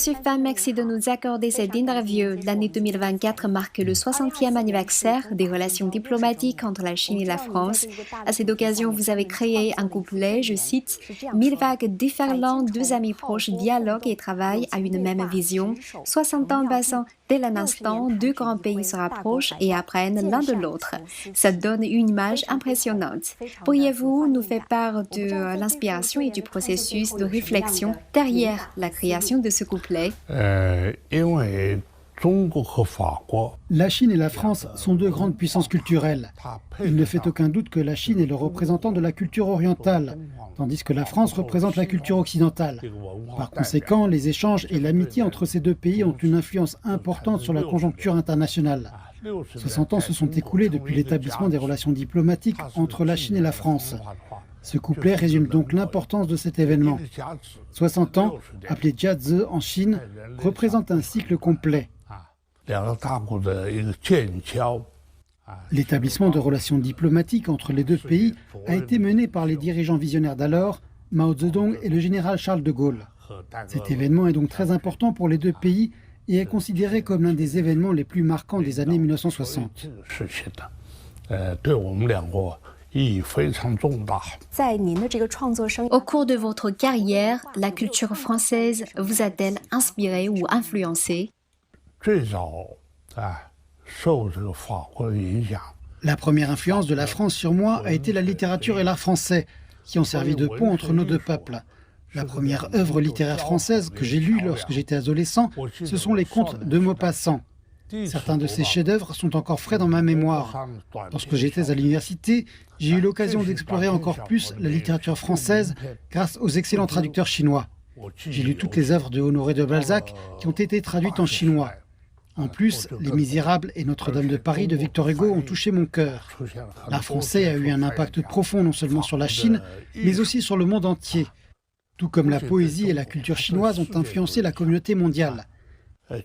Monsieur Fan, merci de nous accorder cette interview. L'année 2024 marque le 60e anniversaire des relations diplomatiques entre la Chine et la France. À cette occasion, vous avez créé un couplet, je cite, « Mille vagues déferlantes, deux amis proches dialoguent et travaillent à une même vision. 60 ans passant, dès un instant, deux grands pays se rapprochent et apprennent l'un de l'autre. » Ça donne une image impressionnante. Pourriez-vous nous faire part de l'inspiration et du processus de réflexion derrière la création de ce couplet? La Chine et la France sont deux grandes puissances culturelles. Il ne fait aucun doute que la Chine est le représentant de la culture orientale, tandis que la France représente la culture occidentale. Par conséquent, les échanges et l'amitié entre ces deux pays ont une influence importante sur la conjoncture internationale. 60 ans se sont écoulés depuis l'établissement des relations diplomatiques entre la Chine et la France. Ce couplet résume donc l'importance de cet événement. 60 ans, appelé Jiazi en Chine, représente un cycle complet. L'établissement de relations diplomatiques entre les deux pays a été mené par les dirigeants visionnaires d'alors, Mao Zedong et le général Charles de Gaulle. Cet événement est donc très important pour les deux pays et est considéré comme l'un des événements les plus marquants des années 1960. Au cours de votre carrière, la culture française vous a-t-elle inspiré ou influencé? La première influence de la France sur moi a été la littérature et l'art français, qui ont servi de pont entre nos deux peuples. La première œuvre littéraire française que j'ai lue lorsque j'étais adolescent, ce sont les contes de Maupassant. Certains de ces chefs-d'œuvre sont encore frais dans ma mémoire. Lorsque j'étais à l'université, j'ai eu l'occasion d'explorer encore plus la littérature française grâce aux excellents traducteurs chinois. J'ai lu toutes les œuvres de Honoré de Balzac qui ont été traduites en chinois. En plus, Les Misérables et Notre-Dame de Paris de Victor Hugo ont touché mon cœur. L'art français a eu un impact profond non seulement sur la Chine, mais aussi sur le monde entier. Tout comme la poésie et la culture chinoise ont influencé la communauté mondiale. Il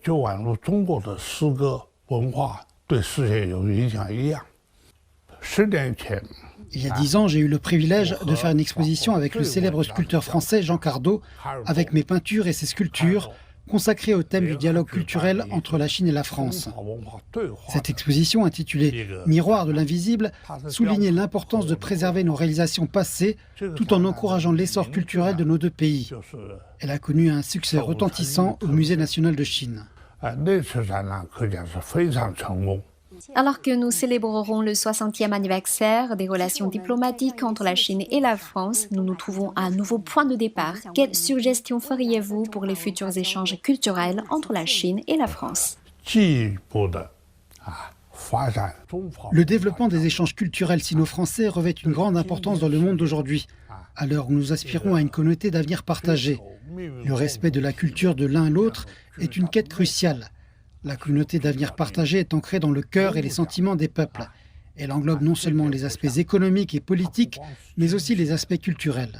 y a 10 ans, j'ai eu le privilège de faire une exposition avec le célèbre sculpteur français Jean Cardot, avec mes peintures et ses sculptures, consacrée au thème du dialogue culturel entre la Chine et la France. Cette exposition, intitulée « Miroir de l'invisible », soulignait l'importance de préserver nos réalisations passées tout en encourageant l'essor culturel de nos deux pays. Elle a connu un succès retentissant au Musée national de Chine. Alors que nous célébrerons le 60e anniversaire des relations diplomatiques entre la Chine et la France, nous nous trouvons à un nouveau point de départ. Quelles suggestions feriez-vous pour les futurs échanges culturels entre la Chine et la France? Le développement des échanges culturels sino-français revêt une grande importance dans le monde d'aujourd'hui, à l'heure où nous aspirons à une communauté d'avenir partagée. Le respect de la culture de l'un à l'autre est une quête cruciale. La communauté d'avenir partagé est ancrée dans le cœur et les sentiments des peuples. Elle englobe non seulement les aspects économiques et politiques, mais aussi les aspects culturels.